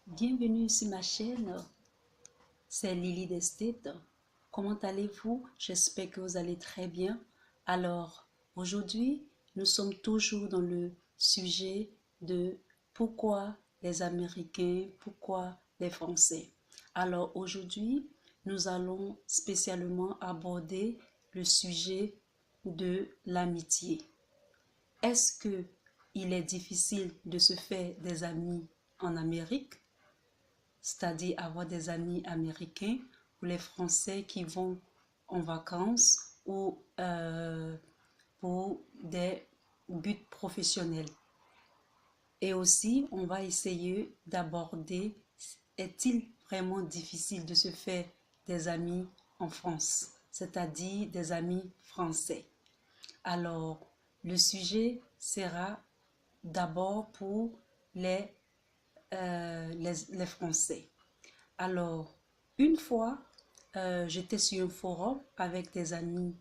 Bienvenue sur ma chaîne, c'est Lily d'Estate. Comment allez-vous? J'espère que vous allez très bien. Alors, aujourd'hui, nous sommes toujours dans le sujet de pourquoi les Américains, pourquoi les Français. Alors, aujourd'hui, nous allons spécialement aborder le sujet de l'amitié. Est-ce que il est difficile de se faire des amis en Amérique? C'est-à-dire avoir des amis américains ou les Français qui vont en vacances ou pour des buts professionnels. Et aussi, on va essayer d'aborder, est-il vraiment difficile de se faire des amis en France, c'est-à-dire des amis français. Alors, le sujet sera d'abord pour les, les Français. Alors, une fois, j'étais sur un forum avec des amis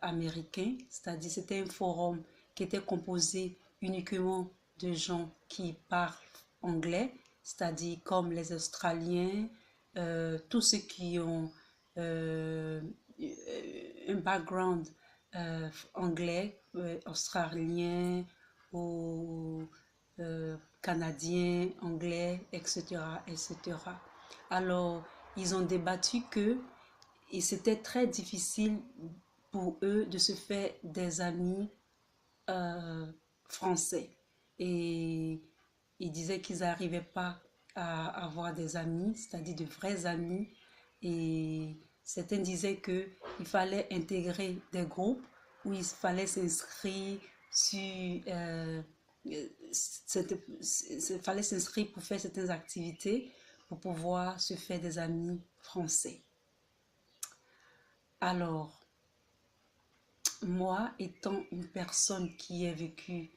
américains, c'est-à-dire c'était un forum qui était composé uniquement de gens qui parlent anglais, c'est-à-dire comme les Australiens, tous ceux qui ont euh, un background anglais, australien ou canadien, anglais, etc., etc. Alors, ils ont débattu que c'était très difficile pour eux de se faire des amis euh, français. Et ils disaient qu'ils n'arrivaient pas à avoir des amis, c'est-à-dire de vrais amis. Et certains disaient qu'il fallait intégrer des groupes où il fallait s'inscrire sur... fallait s'inscrire pour faire certaines activités pour pouvoir se faire des amis français. Alors, moi, étant une personne qui a vécu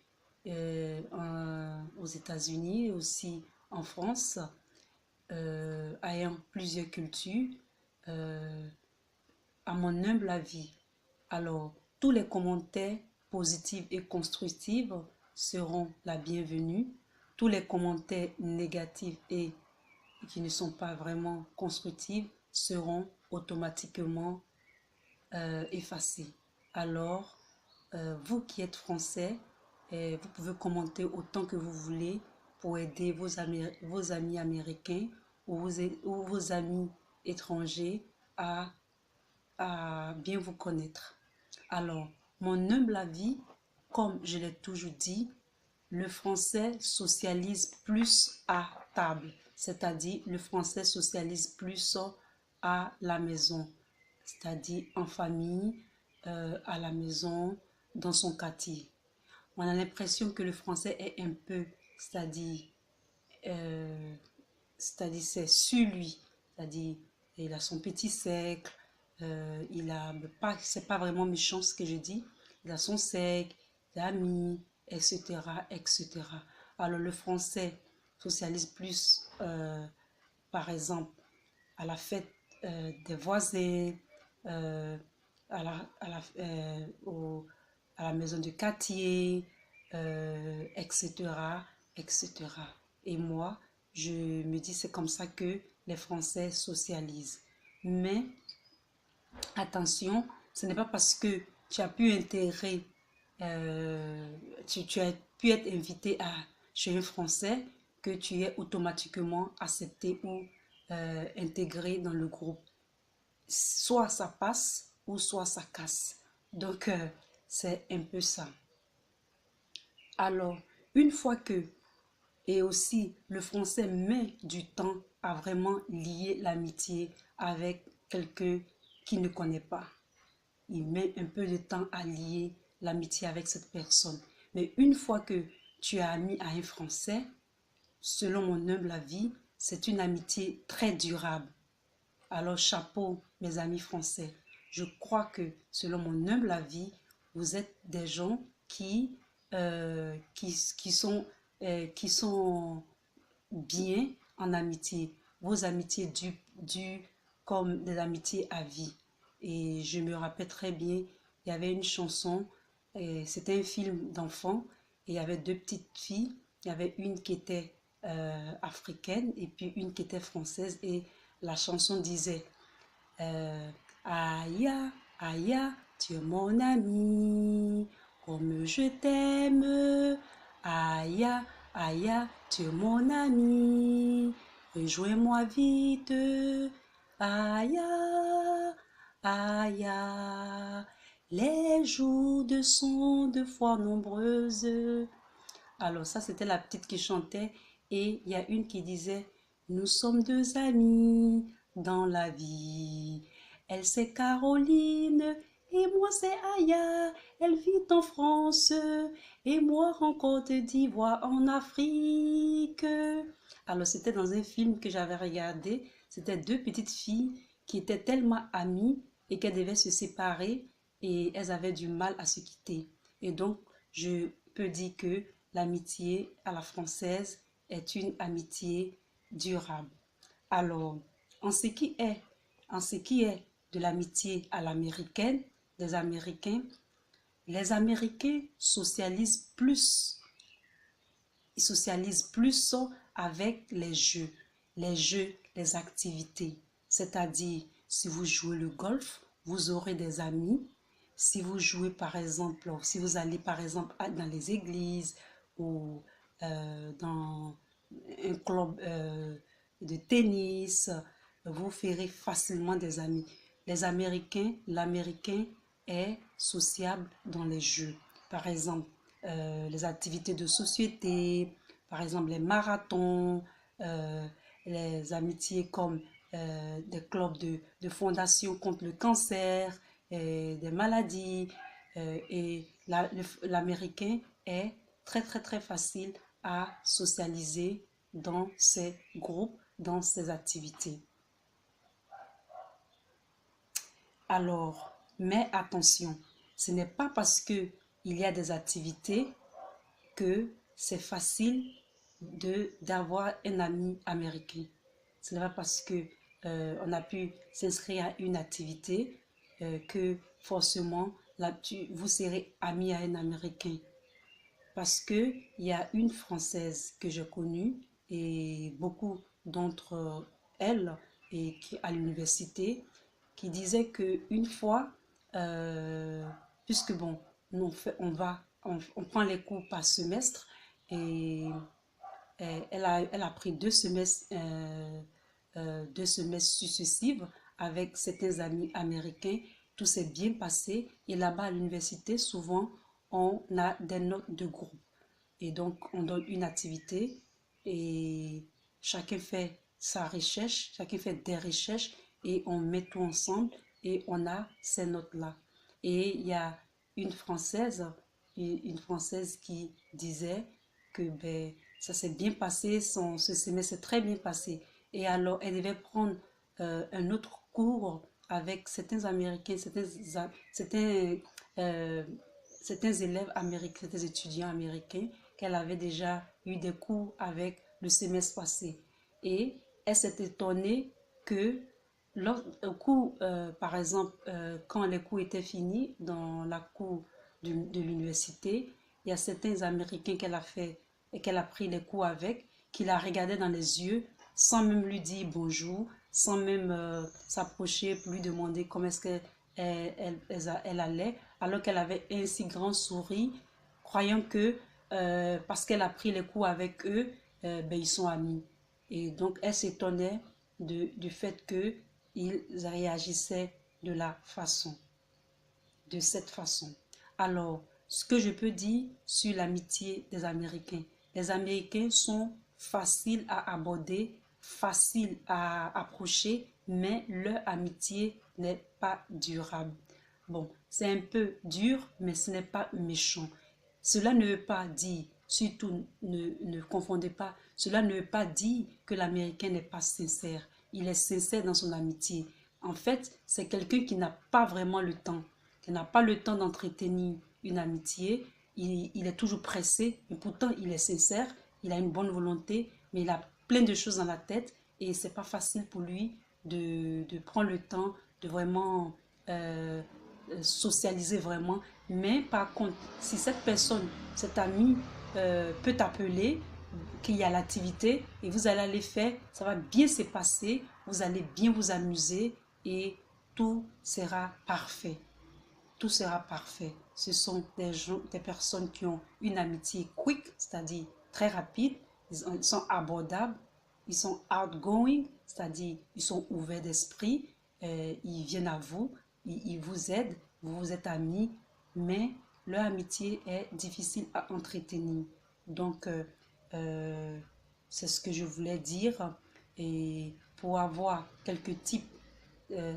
aux États-Unis et aussi en France, ayant plusieurs cultures, euh, à mon humble avis, alors tous les commentaires positifs et constructifs seront la bienvenue. Tous les commentaires négatifs et qui ne sont pas vraiment constructifs seront automatiquement effacés. Alors, vous qui êtes français, vous pouvez commenter autant que vous voulez pour aider vos amis américains ou vos amis étrangers à, à bien vous connaître. Alors, mon humble avis, comme je l'ai toujours dit, le français socialise plus à table, c'est-à-dire le français socialise plus à la maison, c'est-à-dire en famille, à la maison, dans son quartier. On a l'impression que le français est un peu, c'est-à-dire, euh, c'est-à-dire c'est sur lui, c'est-à-dire il a son petit cercle, il a pas, c'est pas vraiment méchant ce que je dis, il a son cercle, d'amis, etc., etc. Alors le français socialise plus, par exemple, à la fête des voisins, euh, à la maison du quartier, etc., etc. Et moi, je me dis c'est comme ça que les Français socialisent. Mais attention, ce n'est pas parce que tu as pu intégrer, tu as pu être invité chez un Français que tu es automatiquement accepté ou intégré dans le groupe. Soit ça passe ou soit ça casse. Donc, c'est un peu ça. Alors, une fois que, et aussi le français met du temps à vraiment lier l'amitié avec quelqu'un qui ne connaît pas. Il met un peu de temps à lier l'amitié avec cette personne. Mais une fois que tu es ami à un Français, selon mon humble avis, c'est une amitié très durable. Alors chapeau, mes amis français. Je crois que, selon mon humble avis, vous êtes des gens qui sont bien en amitié. Vos amitiés durent comme des amitiés à vie. Et je me rappelle très bien, il y avait une chanson, c'était un film d'enfant, et il y avait deux petites filles. Il y avait une qui était africaine et puis une qui était française. Et la chanson disait Aya, Aya, tu es mon ami, comme je t'aime. Aya, Aya, tu es mon ami, rejoins-moi vite. Aya, Aya, les jours sont deux fois nombreuses. Alors ça, c'était la petite qui chantait. Et il y a une qui disait, nous sommes deux amis dans la vie. Elle c'est Caroline et moi c'est Aya. Elle vit en France et moi en Côte d'Ivoire en Afrique. Alors c'était dans un film que j'avais regardé. C'était deux petites filles qui étaient tellement amies et qu'elles devaient se séparer et elles avaient du mal à se quitter. Et donc, je peux dire que l'amitié à la française est une amitié durable. Alors, en ce qui est de l'amitié à l'américaine, des Américains, les Américains socialisent plus. Ils socialisent plus avec les jeux, les activités. C'est-à-dire, si vous jouez le golf, vous aurez des amis. Si vous jouez par exemple, si vous allez par exemple dans les églises ou dans un club de tennis, vous ferez facilement des amis. L'Américain est sociable dans les jeux. Par exemple, les activités de société, par exemple les marathons, les amitiés comme des clubs de fondation contre le cancer, des maladies. Et l'Américain est très facile à socialiser dans ces groupes, dans ces activités. Alors, mais attention, ce n'est pas parce qu'il y a des activités que c'est facile d'avoir un ami américain. Ce n'est pas parce que on a pu s'inscrire à une activité que forcément vous serez ami à un Américain. Parce qu'il y a une Française que j'ai connue et beaucoup d'entre elles et qui, à l'université qui disait qu'une fois, puisque bon, nous on prend les cours par semestre et elle a pris 2 semestres, 2 semestres successifs avec certains amis américains. Tout s'est bien passé et là-bas à l'université, souvent, on a des notes de groupe. Et donc, on donne une activité et chacun fait sa recherche, chacun fait des recherches et on met tout ensemble et on a ces notes-là. Et il y a une Française qui disait que ben, ça s'est bien passé, ce semestre s'est très bien passé. Et alors, elle devait prendre un autre cours avec certains Américains, certains élèves américains, certains étudiants américains qu'elle avait déjà eu des cours avec le semestre passé. Et elle s'est étonnée que au cours, par exemple, quand les cours étaient finis dans la cour de l'université, il y a certains Américains qu'elle a fait et qu'elle a pris les cours avec, qui la regardaient dans les yeux sans même lui dire bonjour, sans même s'approcher pour lui demander comment est-ce qu'elle elle allait, alors qu'elle avait un si grand sourire, croyant que parce qu'elle a pris les cours avec eux, ben, ils sont amis. Et donc, elle s'étonnait du fait qu'ils réagissaient de cette façon. Alors, ce que je peux dire sur l'amitié des Américains. Les Américains sont faciles à aborder, faciles à approcher, mais leur amitié n'est pas durable. Bon, c'est un peu dur, mais ce n'est pas méchant. Cela ne veut pas dire, surtout ne confondez pas, cela ne veut pas dire que l'Américain n'est pas sincère. Il est sincère dans son amitié. En fait, c'est quelqu'un qui n'a pas vraiment le temps, qui n'a pas le temps d'entretenir une amitié. Il est toujours pressé, mais pourtant il est sincère, il a une bonne volonté, mais il a plein de choses dans la tête et c'est pas facile pour lui de prendre le temps de vraiment socialiser vraiment. Mais par contre, si cette personne, cet ami peut t'appeler, qu'il y a l'activité et vous allez aller faire, ça va bien se passer, vous allez bien vous amuser et tout sera parfait. Tout sera parfait. Ce sont des gens, des personnes qui ont une amitié quick, c'est-à-dire très rapide, ils sont abordables, ils sont outgoing, c'est-à-dire ils sont ouverts d'esprit, ils viennent à vous, ils vous aident, vous êtes amis, mais leur amitié est difficile à entretenir. Donc, c'est ce que je voulais dire. Et pour avoir quelques types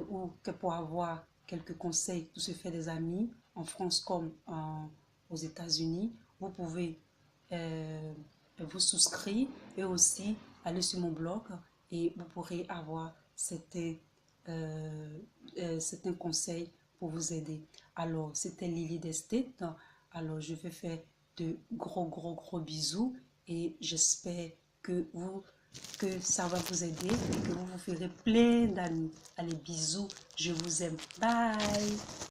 ou que pour avoir quelques conseils pour se faire des amis en France comme aux États-Unis, vous pouvez vous souscrire et aussi aller sur mon blog et vous pourrez avoir certains conseils pour vous aider. Alors, c'était Lily d'Estate. Alors, je vais faire de gros bisous et j'espère que ça va vous aider et que vous vous ferez plein d'amis. Allez, bisous, je vous aime. Bye!